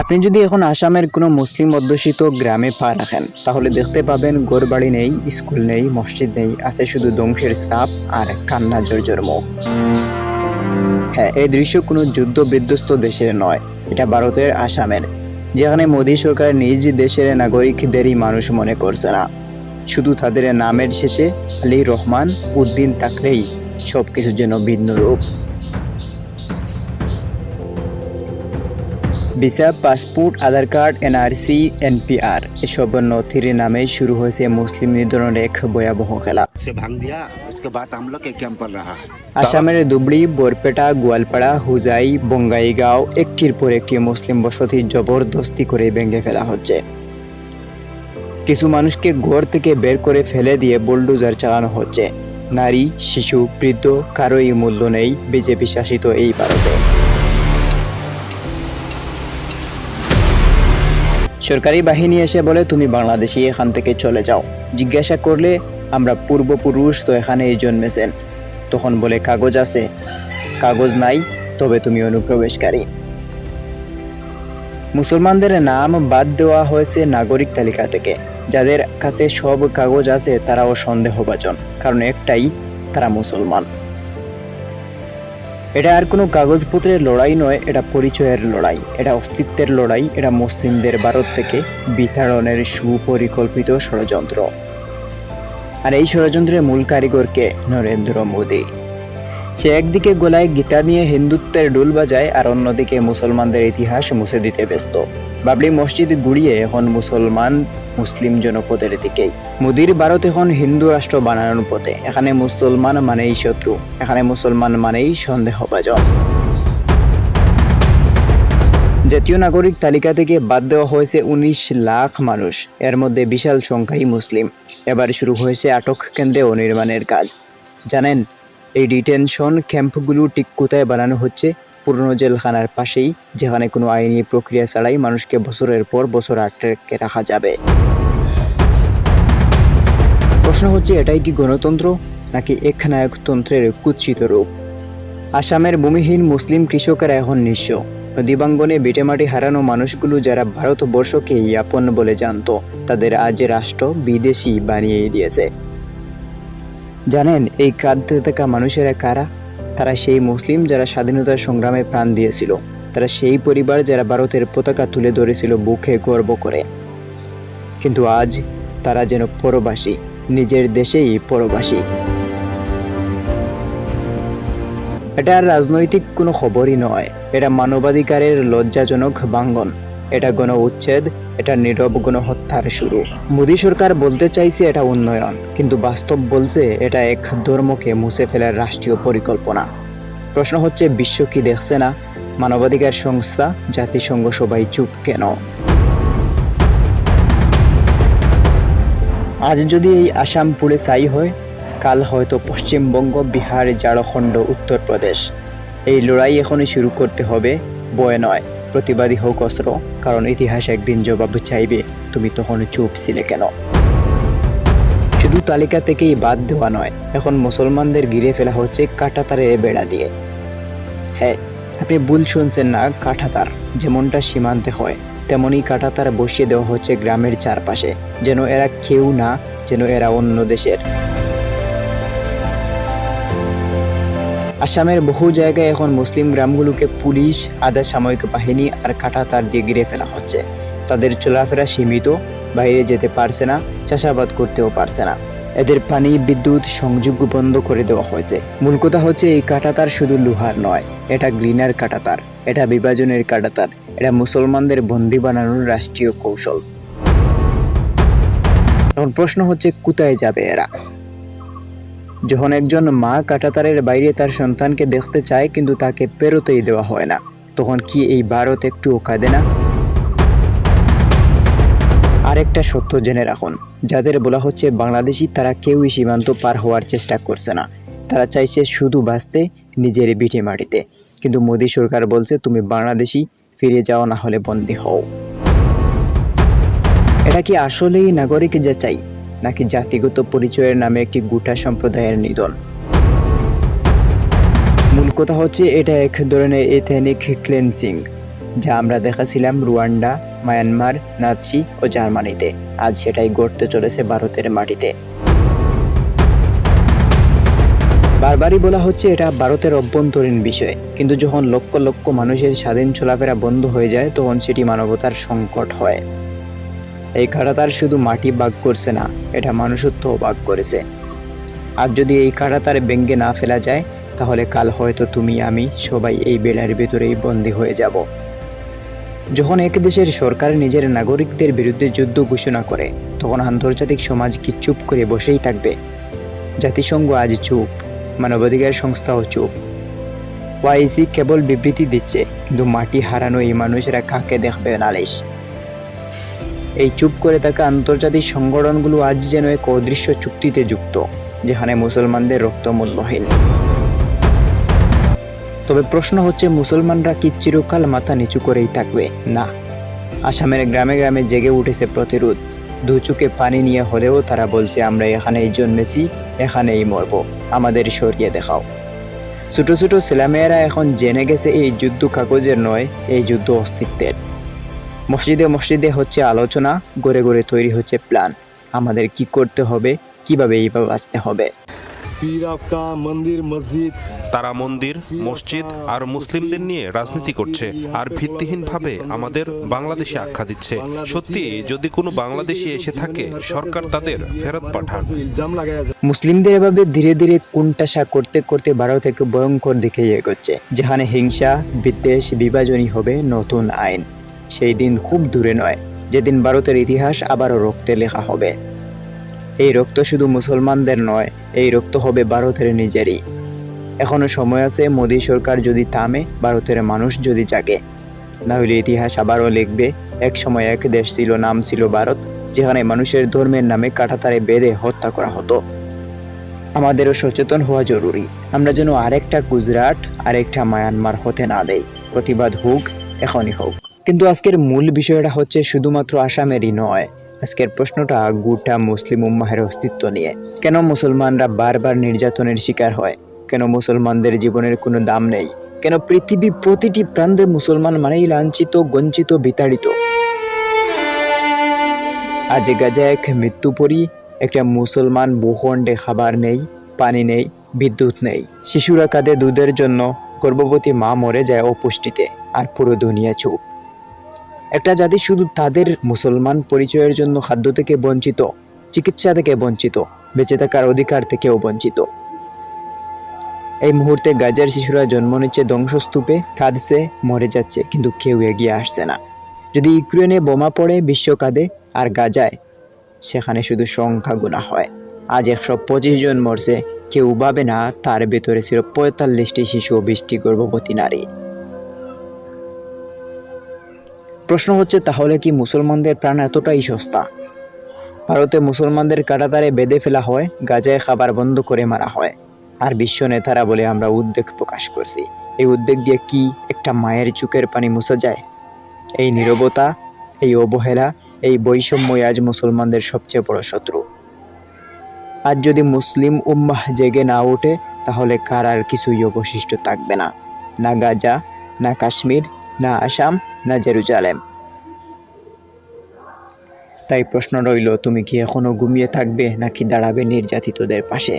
আপনি যদি এখন আসামের কোনো মুসলিম অধ্যুষিত গ্রামে পা রাখেন তাহলে দেখতে পাবেন ঘরবাড়ি নেই, স্কুল নেই, মসজিদ নেই, আছে শুধু ধ্বংসের ছাপ আর কান্না জর্জর মুখ। হ্যাঁ, এই দৃশ্য কোনো যুদ্ধ বিধ্বস্ত দেশের নয়, এটা ভারতের আসামের, যেখানে মোদী সরকার নিজ দেশের নাগরিকদেরই মানুষ মনে করছে না। শুধু তাদের নামের শেষে আলী রহমান উদ্দিন থাকলেই সবকিছু যেন ভিন্ন রূপ। ভিসা, পাসপোর্ট, আধার কার্ড, এনআরসি, এনপিআর এসব নথির নামে শুরু হয়েছে মুসলিম নিধনের এক ভয়াবহ খেলা। আসামের ধুবড়ি, বরপেটা, গোয়ালপাড়া, হুজাই, বঙ্গাইগাঁও একটির পর একটি মুসলিম বসতি জবরদস্তি করে ভেঙে ফেলা হচ্ছে। কিছু মানুষকে ঘর থেকে বের করে ফেলে দিয়ে বুলডোজার চালানো হচ্ছে। নারী, শিশু, বৃদ্ধ কারোই মূল্য নেই বিজেপি শাসিত এই ভারতে। সরকারি বাহিনী এসে বলে তুমি বাংলাদেশি, এখান থেকে চলে যাও। জিজ্ঞাসা করলে আমরা পূর্বপুরুষ তো এখানেই জন্মেছেন। তখন বলে কাগজ আছে, কাগজ নাই তবে তুমি অনুপ্রবেশকারী। মুসলমানদের নাম বাদ দেওয়া হয়েছে নাগরিক তালিকা থেকে। যাদের কাছে সব কাগজ আছে তারাও সন্দেহভাজন, কারণ একটাই, তারা মুসলমান। এটা আর কোনো কাগজপত্রের লড়াই নয়, এটা পরিচয়ের লড়াই, এটা অস্তিত্বের লড়াই, এটা মুসলিমদের ভারত থেকে বিতাড়নের সুপরিকল্পিত ষড়যন্ত্র। আর এই ষড়যন্ত্রের মূল কারিগরকে নরেন্দ্র মোদী। সে একদিকে গলায় গীতা নিয়ে হিন্দুত্বের ডুল বাজায় আর অন্যদিকে মুসলমানদের ইতিহাস মুছে দিতে ব্যস্ত। বাবরি মসজিদ গুড়িয়ে এখন মুসলিম জনপদের দিকেই। মোদীর ভারত এখন হিন্দু রাষ্ট্র বানানোর পথে। এখানে মুসলমান মানেই শত্রু, এখানে মুসলমান মানেই সন্দেহভাজন। জাতীয় নাগরিক তালিকা থেকে বাদ দেওয়া হয়েছে 19 লাখ মানুষ, এর মধ্যে বিশাল সংখ্যাই মুসলিম। এবার শুরু হয়েছে আটক কেন্দ্রে নির্মাণের কাজ। জানেন এই ডিটেনশন ক্যাম্পগুলো ঠিক কোথায় বানানো হচ্ছে? পুরনো জেলখানার পাশেই, যেখানে কোনো আইনি প্রক্রিয়া ছাড়াই মানুষকে বছরের পর বছর আটকে রাখা যাবে। প্রশ্ন হচ্ছে, এটাই কি গণতন্ত্র নাকি একনায়কতন্ত্রের কুৎসিত রূপ? আসামের ভূমিহীন মুসলিম কৃষকেরা এখন নিঃস্ব। নদীবাঙ্গনে ভিটেমাটি হারানো মানুষগুলো যারা ভারতবর্ষকে আপন বলে জানত, তাদের আজ রাষ্ট্র বিদেশি বানিয়ে দিয়েছে। জানেন এই কাঁদতে থাকা মানুষেরা কারা? তারা সেই মুসলিম যারা স্বাধীনতার সংগ্রামে প্রাণ দিয়েছিল। তারা সেই পরিবার যারা ভারতের পতাকা তুলে ধরেছিল বুকে গর্ব করে। কিন্তু আজ তারা যেন পরবাসী, নিজের দেশেই পরবাসী। এটা আর রাজনৈতিক কোনো খবরই নয়, এটা মানবাধিকারের লজ্জাজনক ভাঙ্গন, এটা গণ উচ্ছেদ, এটা নীরব গণহত্যার শুরু। মোদী সরকার বলতে চাইছে এটা উন্নয়ন, কিন্তু বাস্তব বলছে এটা এক ধর্মকে মুছে ফেলার রাষ্ট্রীয় পরিকল্পনা। প্রশ্ন হচ্ছে, বিশ্ব কি দেখছে না? মানবাধিকার সংস্থা, জাতিসংঘ সবাই চুপ কেন? আজ যদি এই আসাম পুড়ে ছাই হয়, কাল হয়তো পশ্চিমবঙ্গ, বিহার, ঝাড়খণ্ড, উত্তরপ্রদেশ। এই লড়াই এখনই শুরু করতে হবে, বয় নয়। প্রতিবাদী হোক অস্ত্র, কারণ ইতিহাস একদিন জবাব চাইবে তুমি তখন চুপ ছিলে কেন। শুধু তালিকা থেকেই বাদ দেওয়া নয়, এখন মুসলমানদের ঘিরে ফেলা হচ্ছে কাঁটাতারের বেড়া দিয়ে। হ্যাঁ, আপনি ভুল শুনছেন না, কাঁটাতার। যেমনটা সীমান্তে হয় তেমনই কাঁটাতার বসিয়ে দেওয়া হচ্ছে গ্রামের চারপাশে, যেন এরা কেউ না, যেন এরা অন্য দেশের। আসামের বহু জায়গায় এখন মুসলিম গ্রামগুলোকে পুলিশ, আধা সামরিক বাহিনী আর কাঁটাতার দিয়ে ঘিরে ফেলা হচ্ছে। তাদের চলাফেরা সীমিত, বাইরে যেতে পারছে না, চাষাবাদ করতেও পারছে না। এদের পানি, বিদ্যুৎ সংযোগ বন্ধ করে দেওয়া হয়েছে। মূল কথা হচ্ছে, এই কাঁটাতার শুধু লোহার নয়, এটা গ্লিনার কাঁটাতার, এটা বিভাজনের কাঁটাতার, এটা মুসলমানদের বন্দী বানানোর রাষ্ট্রীয় কৌশল। এখন প্রশ্ন হচ্ছে, কোথায় যাবে এরা? যখন একজন মা কাঁটাতারের বাইরে তার সন্তানকে দেখতে চায় কিন্তু তাকে পেরোতেই দেওয়া হয় না, তখন কি এই ভারত একটুও কাঁদে না? আরেকটা সত্য জেনে রাখুন, যাদের বলা হচ্ছে বাংলাদেশি, তারা কেউই সীমান্ত পার হওয়ার চেষ্টা করছে না। তারা চাইছে শুধু বাঁচতে নিজের ভিটে মাটিতে। কিন্তু মোদী সরকার বলছে তুমি বাংলাদেশি, ফিরে যাও, না হলে বন্দী হও। এটা কি আসলেই নাগরিক যাচাই, নাকি জাতিগত পরিচয়ের নামে একটি গোটা সম্প্রদায়ের নিধন? মূল কথা হচ্ছে, এটা এক ধরনের এথনিক ক্লেন্সিং। যা আমরা দেখেছিলাম রুয়ান্ডা, মায়ানমার, নাৎসি ও জার্মানিতে, আজ সেটাই ঘটতে চলেছে ভারতের মাটিতে। বারবারই বলা হচ্ছে এটা ভারতের অভ্যন্তরীণ বিষয়, কিন্তু যখন লক্ষ লক্ষ মানুষের স্বাধীন চলাফেরা বন্ধ হয়ে যায় তখন সেটি মানবতার সংকট হয়। এই কাঁটাতার শুধু মাটি ভাগ করছে না, এটা মানুষত্বও ভাগ করেছে। আর যদি এই কাঁটাতার ভেঙে না ফেলা যায় তাহলে কাল হয়তো তুমি আমি সবাই এই বেড়ার ভেতরেই বন্দী হয়ে যাব। যখন এক দেশের সরকার নিজের নাগরিকদের বিরুদ্ধে যুদ্ধ ঘোষণা করে তখন আন্তর্জাতিক সমাজ কি চুপ করে বসেই থাকবে? জাতিসংঘ আজ চুপ, মানবাধিকার সংস্থাও চুপ, ওআইসি কেবল বিবৃতি দিচ্ছে, কিন্তু মাটি হারানো এই মানুষেরা কাকে দেখবে নালিশ? এই চুপ করে থাকা আন্তর্জাতিক সংগঠনগুলো আজ যেন এক অদৃশ্য চুক্তিতে যুক্ত, যেখানে মুসলমানদের রক্ত মূল্যহীন। তবে প্রশ্ন হচ্ছে, মুসলমানরা কি চিরকাল মাথা নিচু করেই থাকবে? না। আসামের গ্রামে গ্রামে জেগে উঠেছে প্রতিরোধ। দু চোখে পানি নিয়ে হলেও তারা বলছে, আমরা এখানেই জন্মেছি, এখানেই মরব, আমাদের সরিয়ে দেখাও। ছোট ছোট ছেলেমেয়েরা এখন জেনে গেছে এই যুদ্ধ কাগজের নয়, এই যুদ্ধ অস্তিত্বের। মসজিদে মসজিদে হচ্ছে আলোচনা, ঘরে ঘরে তৈরি হচ্ছে প্ল্যান। আমাদের কি করতে হবে, কিভাবে এইভাবে বাঁচতে হবে। তারা মন্দির, মসজিদ আর মুসলিমদের নিয়ে রাজনীতি করছে আর ভিত্তিহীনভাবে আমাদের বাংলাদেশে আখ্যা দিচ্ছে। সত্যি যদি কোনো বাংলাদেশি এসে থাকে, সরকার তাদের ফেরত পাঠান। মুসলিমদের এভাবে ধীরে ধীরে কোণঠাসা করতে করতে ভারত এক ভয়ঙ্কর দিকে এগোচ্ছে, যেখানে হিংসা, বিদ্বেষ, বিভাজনই হবে নতুন আইন। সেই দিন খুব দূরে নয়, যেদিন ভারতের ইতিহাস আবারও রক্তে লেখা হবে। এই রক্ত শুধু মুসলমানদের নয়, এই রক্ত হবে ভারতের নিজেরই। এখনো সময় আছে, মোদী সরকার যদি থামে, ভারতের মানুষ যদি জাগে। না হলে ইতিহাস আবারও লিখবে, এক সময় এক দেশ ছিল, নাম ছিল ভারত, যেখানে মানুষের ধর্মের নামে কাঁটাতারে বেঁধে হত্যা করা হতো। আমাদেরও সচেতন হওয়া জরুরি। আমরা যেন আরেকটা গুজরাট, আরেকটা মায়ানমার হতে না দেই। প্রতিবাদ হোক, এখনই হোক। কিন্তু আজকের মূল বিষয়টা হচ্ছে শুধুমাত্র আসামেরই নয়। আজকের প্রশ্নটা গোটা মুসলিম উম্মাহের অস্তিত্ব নিয়ে। কেন মুসলমানরা বারবার নির্যাতনের শিকার হয়? কেন মুসলমানদের জীবনের কোনো দাম নেই? কেন পৃথিবীর প্রতিটি প্রান্তে মুসলমান মানেই লাঞ্ছিত, বঞ্চিত, বিতাড়িত? আজ গাজা এক মৃত্যুপরী, একটা মুসলমান ভূখণ্ডে খাবার নেই, পানি নেই, বিদ্যুৎ নেই। শিশুরা কাঁদে দুধের জন্য, গর্ভবতী মা মরে যায় অপুষ্টিতে, আর পুরো দুনিয়া চুপ। একটা জাতি শুধু তাদের মুসলমান পরিচয়ের জন্য খাদ্য থেকে বঞ্চিত, চিকিৎসা থেকে বঞ্চিত, বেঁচে থাকার অধিকার থেকেও বঞ্চিত। এই মুহূর্তে গাজার শিশুরা জন্ম নিচ্ছে ধ্বংসস্তূপে, কাঁদছে, মরে যাচ্ছে, কিন্তু কেউ এগিয়ে আসছে না। যদি ইউক্রেনে বোমা পড়ে বিশ্ব কাঁদে, আর গাজায় সেখানে শুধু সংখ্যা গুণা হয়। আজ 125 জন মরছে, কেউ ভাবে না তার ভেতরে ছিল 45টি শিশু ও 20টি গর্ভবতী নারী। প্রশ্ন হচ্ছে, তাহলে কি মুসলমানদের প্রাণ এতটাই সস্তা? ভারতে মুসলমানদের কাঁটাতারে বেঁধে ফেলা হয়, গাজায় খাবার বন্ধ করে মারা হয়, আর বিশ্ব নেতারা বলে আমরা উদ্বেগ প্রকাশ করছি। এই উদ্বেগ দিয়ে কি একটা মায়ের চোখের পানি মুছা যায়? এই নীরবতা, এই অবহেলা, এই বৈষম্যই আজ মুসলমানদের সবচেয়ে বড় শত্রু। আজ যদি মুসলিম উম্মাহ জেগে না ওঠে, তাহলে কার আর কিছুই অবশিষ্ট থাকবে না। না গাজা, না কাশ্মীর, না আসাম, না জেরুজালেম। তাই প্রশ্ন রইল, তুমি কি এখনো ঘুমিয়ে থাকবে নাকি দাঁড়াবে নির্যাতিতদের পাশে?